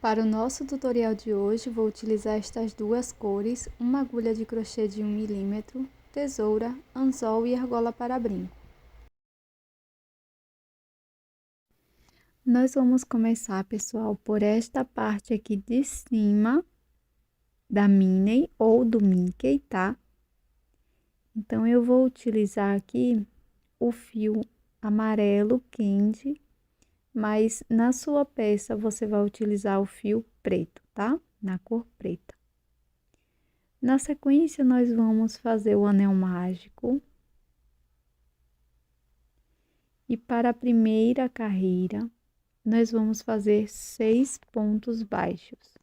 Para o nosso tutorial de hoje, vou utilizar estas duas cores, uma agulha de crochê de 1 milímetro, tesoura, anzol e argola para brinco. Nós vamos começar, pessoal, por esta parte aqui de cima da Minnie ou do Mickey, tá? Então, eu vou utilizar aqui o fio amarelo quente, mas na sua peça você vai utilizar o fio preto, tá? Na cor preta. Na sequência, nós vamos fazer o anel mágico. E para a primeira carreira, nós vamos fazer 6 pontos baixos.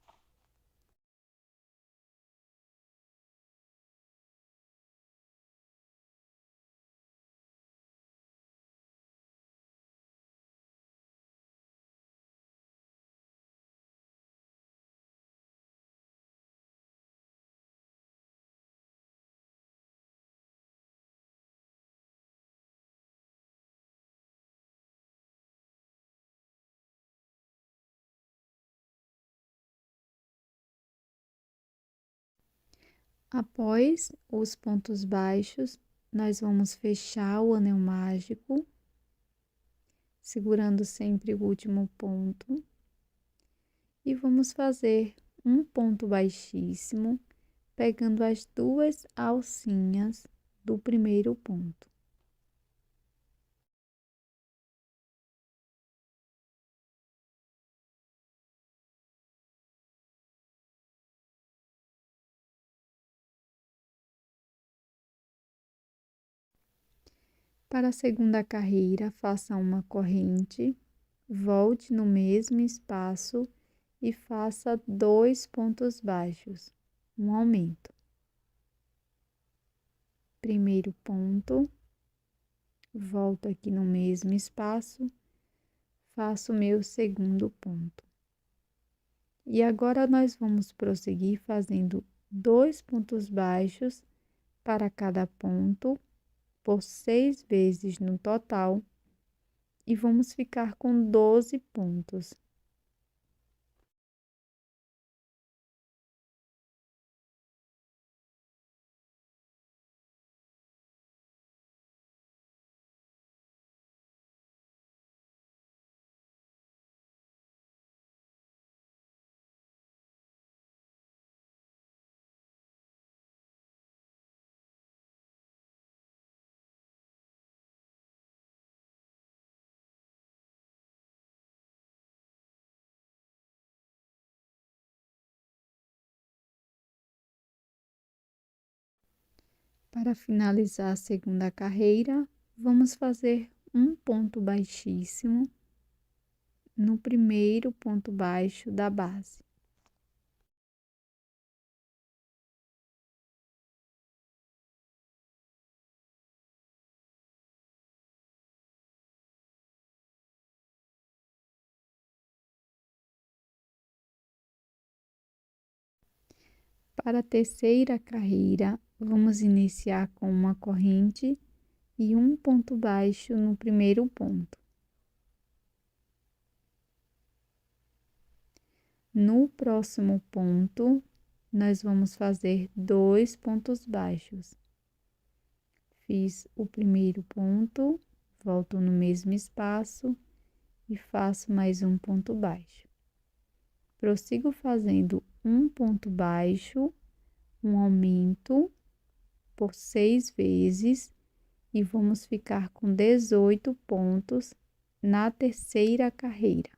Após os pontos baixos, nós vamos fechar o anel mágico, segurando sempre o último ponto. E vamos fazer um ponto baixíssimo, pegando as duas alcinhas do primeiro ponto. Para a segunda carreira, faça uma corrente, volte no mesmo espaço e faça 2 pontos baixos, um aumento. Primeiro ponto, volto aqui no mesmo espaço, faço o meu segundo ponto. E agora nós vamos prosseguir fazendo 2 pontos baixos para cada ponto, por 6 vezes no total, e vamos ficar com 12 pontos. Para finalizar a segunda carreira, vamos fazer um ponto baixíssimo no primeiro ponto baixo da base. Para a terceira carreira, vamos iniciar com uma corrente e um ponto baixo no primeiro ponto. No próximo ponto, nós vamos fazer 2 pontos baixos. Fiz o primeiro ponto, volto no mesmo espaço e faço mais um ponto baixo. Prossigo fazendo um ponto baixo, um aumento por 6 vezes e vamos ficar com 18 pontos na terceira carreira.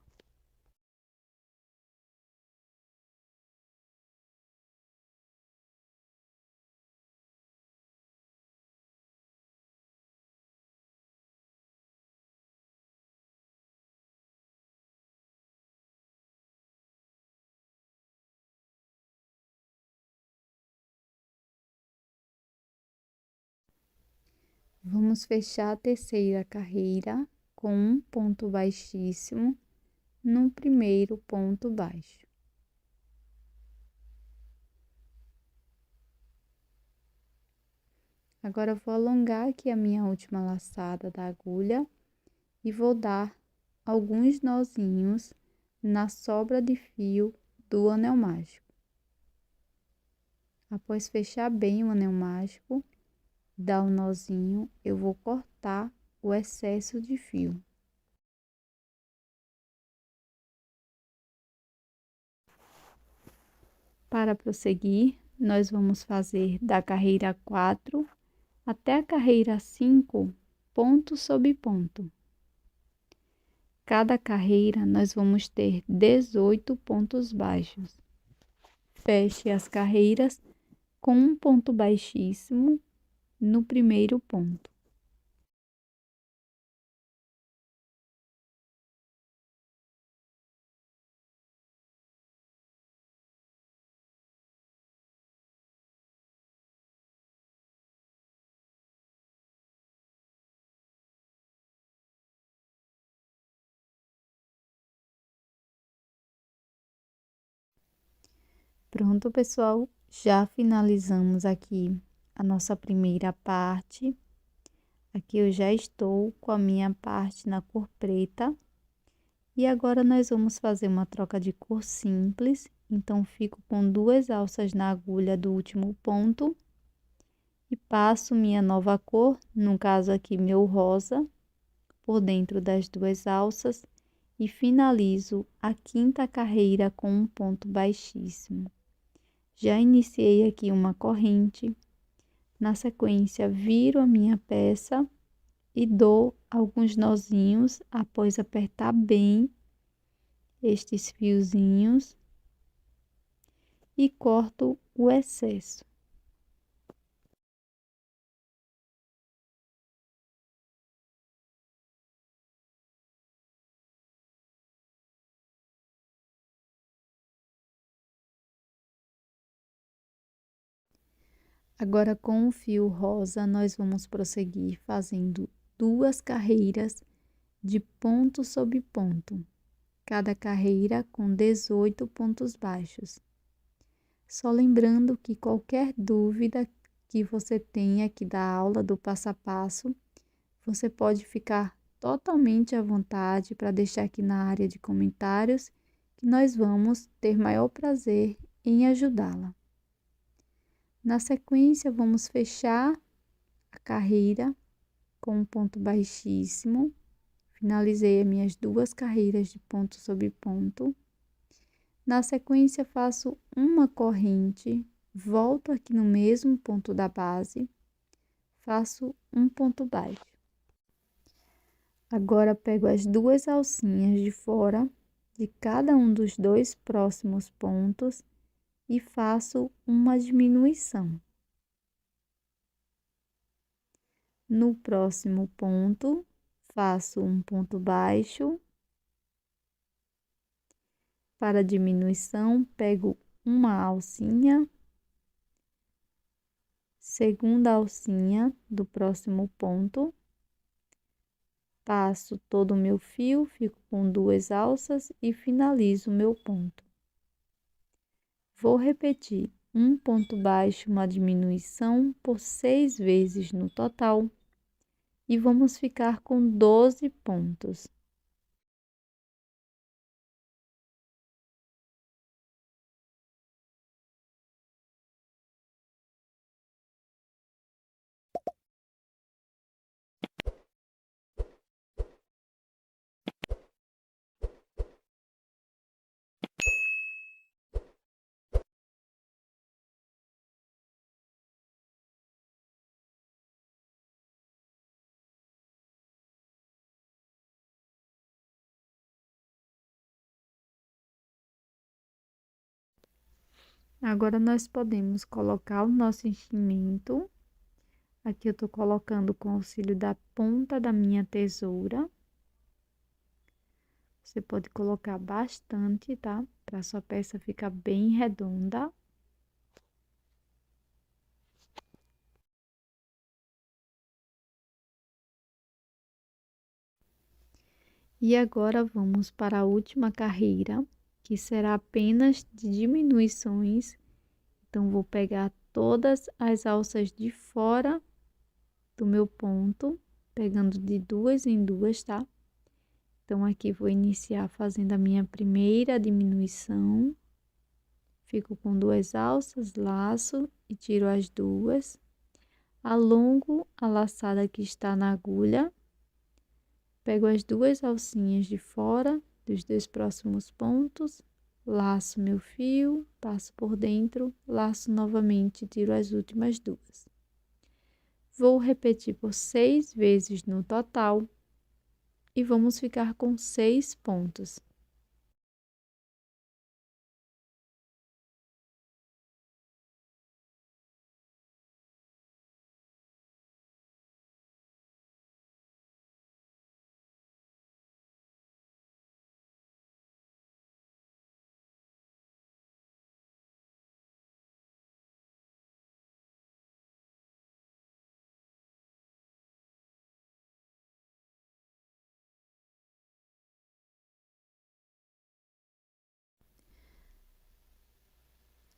Vamos fechar a terceira carreira com um ponto baixíssimo no primeiro ponto baixo. Agora, eu vou alongar aqui a minha última laçada da agulha e vou dar alguns nozinhos na sobra de fio do anel mágico. Após fechar bem o anel mágico, dar um nozinho, eu vou cortar o excesso de fio. Para prosseguir, nós vamos fazer da carreira 4 até a carreira 5, ponto sobre ponto. Cada carreira nós vamos ter 18 pontos baixos. Feche as carreiras com um ponto baixíssimo no primeiro ponto. Pronto, pessoal, já finalizamos aqui a nossa primeira parte. Aqui eu já estou com a minha parte na cor preta. E agora nós vamos fazer uma troca de cor simples. Então, fico com 2 alças na agulha do último ponto. E passo minha nova cor, no caso aqui meu rosa, por dentro das 2 alças. E finalizo a 5ª carreira com um ponto baixíssimo. Já iniciei aqui uma corrente, na sequência viro a minha peça e dou alguns nozinhos após apertar bem estes fiozinhos e corto o excesso. Agora, com o fio rosa, nós vamos prosseguir fazendo 2 carreiras de ponto sobre ponto, cada carreira com 18 pontos baixos. Só lembrando que qualquer dúvida que você tenha aqui da aula do passo a passo, você pode ficar totalmente à vontade para deixar aqui na área de comentários, que nós vamos ter maior prazer em ajudá-la. Na sequência, vamos fechar a carreira com um ponto baixíssimo. Finalizei as minhas 2 carreiras de ponto sobre ponto. Na sequência, faço uma corrente, volto aqui no mesmo ponto da base, faço um ponto baixo. Agora, pego as 2 alcinhas de fora de cada um dos 2 próximos pontos e faço uma diminuição. No próximo ponto, faço um ponto baixo. Para diminuição, pego uma alcinha, segunda alcinha do próximo ponto, passo todo o meu fio, fico com 2 alças e finalizo o meu ponto. Vou repetir um ponto baixo, uma diminuição por 6 vezes no total e vamos ficar com 12 pontos. Agora, nós podemos colocar o nosso enchimento. Aqui eu tô colocando com auxílio da ponta da minha tesoura. Você pode colocar bastante, tá? Para sua peça ficar bem redonda. E agora, vamos para a última carreira, que será apenas de diminuições. Então, vou pegar todas as alças de fora do meu ponto, pegando de 2 em 2, tá? Então, aqui vou iniciar fazendo a minha primeira diminuição. Fico com 2 alças, laço e tiro as 2. Alongo a laçada que está na agulha. Pego as 2 alcinhas de fora dos 2 próximos pontos. Laço meu fio, passo por dentro, laço novamente e tiro as últimas 2. Vou repetir por 6 vezes no total. E vamos ficar com 6 pontos.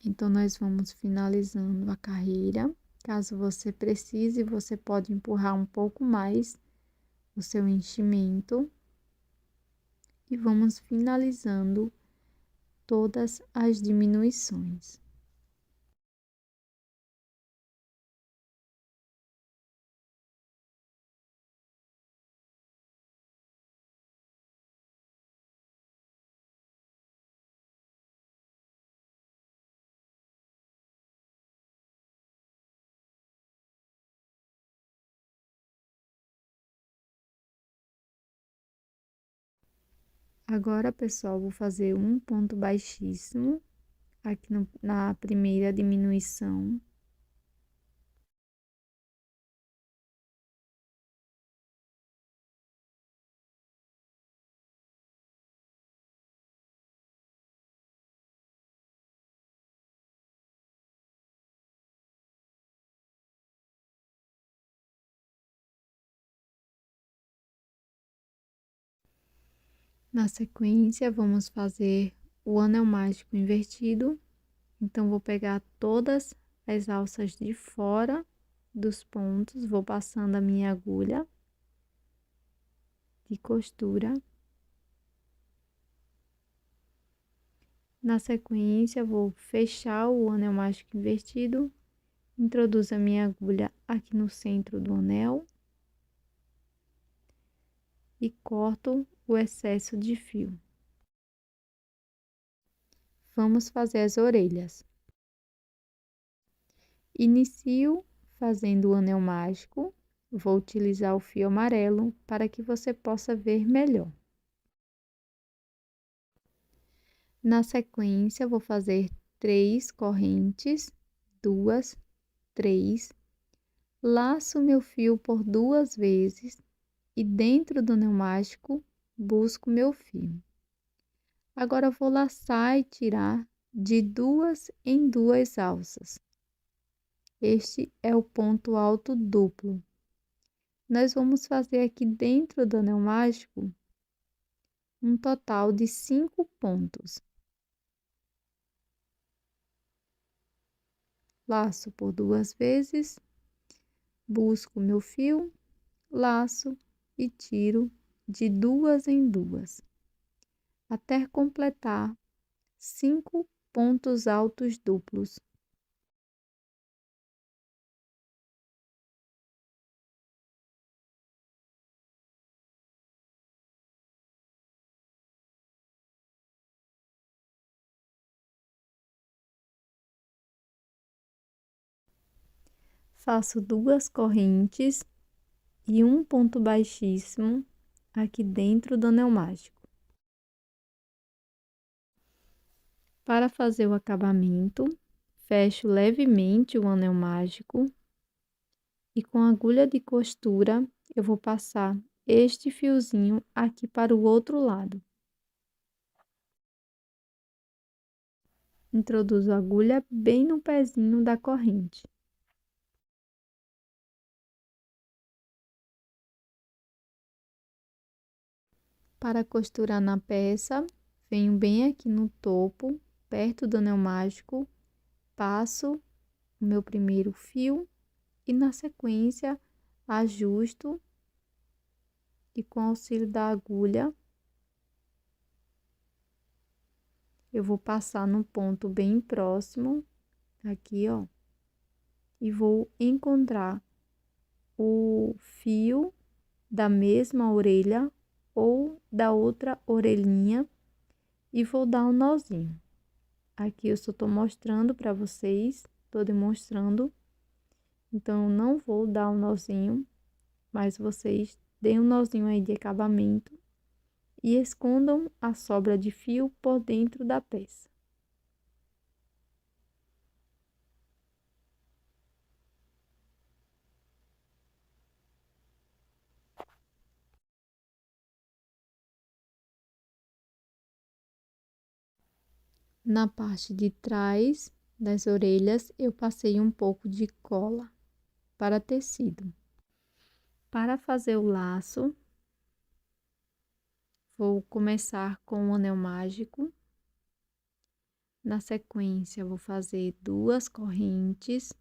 Então, nós vamos finalizando a carreira. Caso você precise, você pode empurrar um pouco mais o seu enchimento. E vamos finalizando todas as diminuições. Agora, pessoal, vou fazer um ponto baixíssimo aqui na primeira diminuição. Na sequência, vamos fazer o anel mágico invertido. Então, vou pegar todas as alças de fora dos pontos, vou passando a minha agulha de costura. Na sequência, vou fechar o anel mágico invertido, introduzo a minha agulha aqui no centro do anel e corto o excesso de fio. Vamos fazer as orelhas. Inicio fazendo o anel mágico, vou utilizar o fio amarelo para que você possa ver melhor. Na sequência, vou fazer 3 correntes, 2, 3, laço meu fio por 2 vezes e dentro do anel mágico busco meu fio. Agora, vou laçar e tirar de 2 em 2 alças. Este é o ponto alto duplo. Nós vamos fazer aqui dentro do anel mágico um total de 5 pontos. Laço por 2 vezes, busco meu fio, laço e tiro de 2 em 2, até completar 5 pontos altos duplos. Faço 2 correntes e um ponto baixíssimo aqui dentro do anel mágico. Para fazer o acabamento, fecho levemente o anel mágico e com a agulha de costura eu vou passar este fiozinho aqui para o outro lado. Introduzo a agulha bem no pezinho da corrente. Para costurar na peça, venho bem aqui no topo, perto do anel mágico, passo o meu primeiro fio e na sequência ajusto e com auxílio da agulha eu vou passar no ponto bem próximo, aqui, ó, e vou encontrar o fio da mesma orelha ou da outra orelhinha e vou dar um nozinho. Aqui eu só tô mostrando para vocês, tô demonstrando, então eu não vou dar um nozinho, mas vocês deem um nozinho aí de acabamento e escondam a sobra de fio por dentro da peça. Na parte de trás das orelhas, eu passei um pouco de cola para tecido. Para fazer o laço, vou começar com o anel mágico. Na sequência, vou fazer 2 correntes.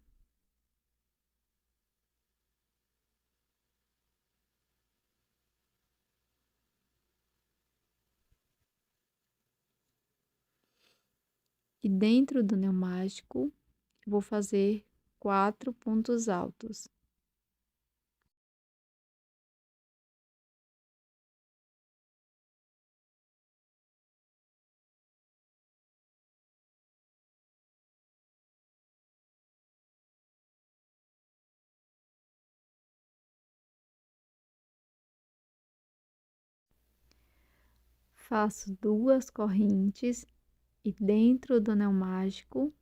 E dentro do anel mágico, vou fazer 4 pontos altos. Faço 2 correntes e dentro do anel mágico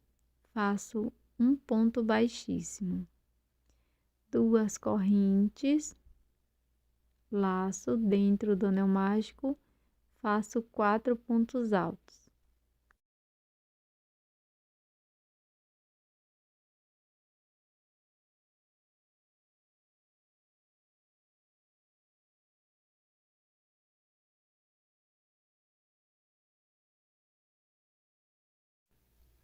faço um ponto baixíssimo. 2 correntes, laço dentro do anel mágico, faço 4 pontos altos.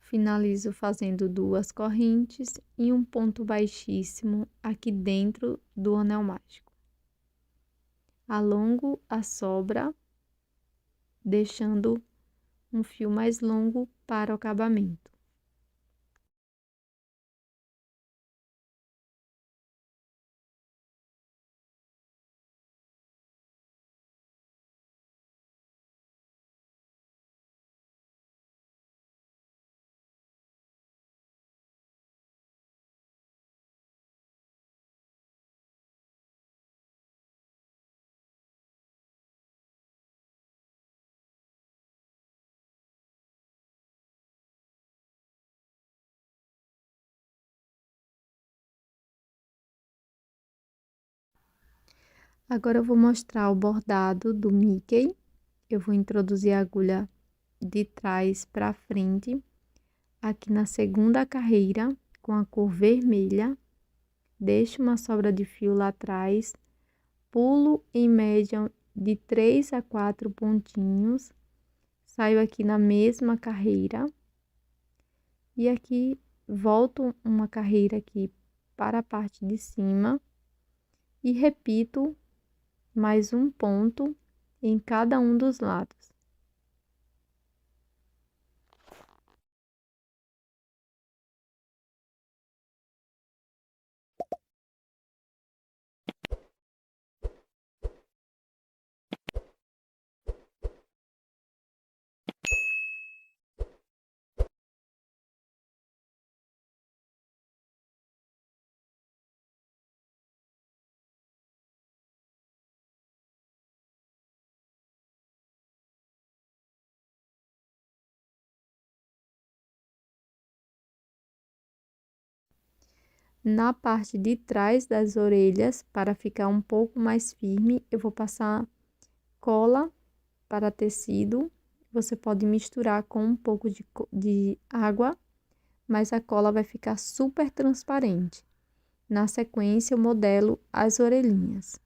Finalizo fazendo 2 correntes e um ponto baixíssimo aqui dentro do anel mágico. Alongo a sobra, deixando um fio mais longo para o acabamento. Agora eu vou mostrar o bordado do Mickey. Eu vou introduzir a agulha de trás para frente, aqui na segunda carreira, com a cor vermelha. Deixo uma sobra de fio lá atrás, pulo em média de 3 a 4 pontinhos, saio aqui na mesma carreira e aqui volto uma carreira aqui para a parte de cima e repito mais um ponto em cada um dos lados. Na parte de trás das orelhas, para ficar um pouco mais firme, eu vou passar cola para tecido. Você pode misturar com um pouco de água, mas a cola vai ficar super transparente. Na sequência, eu modelo as orelhinhas.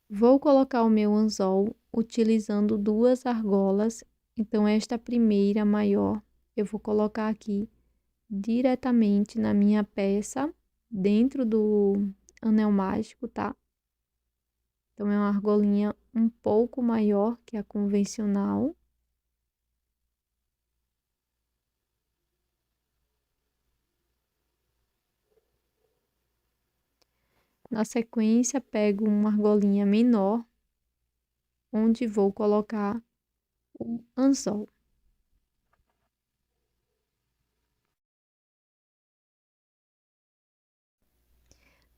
Vou colocar o meu anzol utilizando 2 argolas. Então, esta primeira maior, eu vou colocar aqui diretamente na minha peça, dentro do anel mágico, tá? Então, é uma argolinha um pouco maior que a convencional. Na sequência, pego uma argolinha menor, onde vou colocar o anzol.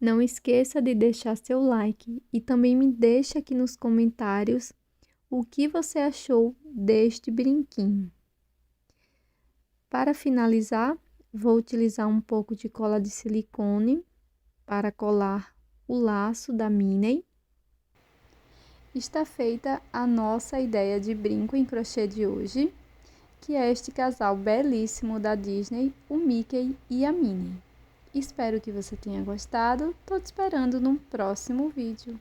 Não esqueça de deixar seu like e também me deixa aqui nos comentários o que você achou deste brinquinho. Para finalizar, vou utilizar um pouco de cola de silicone para colar o laço da Minnie. Está feita a nossa ideia de brinco em crochê de hoje, que é este casal belíssimo da Disney, o Mickey e a Minnie. Espero que você tenha gostado. Tô te esperando no próximo vídeo.